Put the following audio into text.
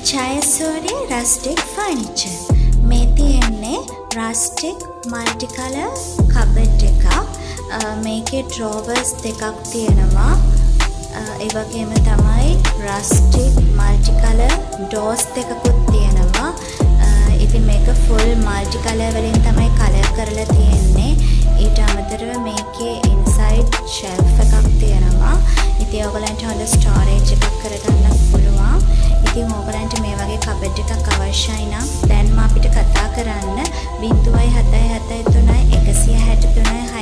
Jayasuriya රස්ටික් furniture. මේ තියෙන්නේ රස්ටික් multi colour cupboard එකක්. මේකේ ඩ්‍රෝවර්ස් දෙකක් තියෙනවා. ඒ වගේම තමයි රස්ටික් මල්ටි කලර් ඩෝර්ස් දෙකකුත් තියෙනවා. ඉතින් මේක ෆුල් මල්ටි කලර් වලින් තමයි කලර් කරලා තියෙන්නේ. ඊට අමතරව මේකේ ඉන්සයිඩ් ෂෙල්ෆ් එකක් තියෙනවා. ඉතින් ඔයගලන්ට හොඳ ස්ටෝරේජ් එකක් කරගන්න පුළුවන්. ඉතින් ඔයගලන්ට මේ වගේ කබඩ් එකක් අවශ්‍යයි නම් දැන්ම අපිට කතා කරන්න 0773163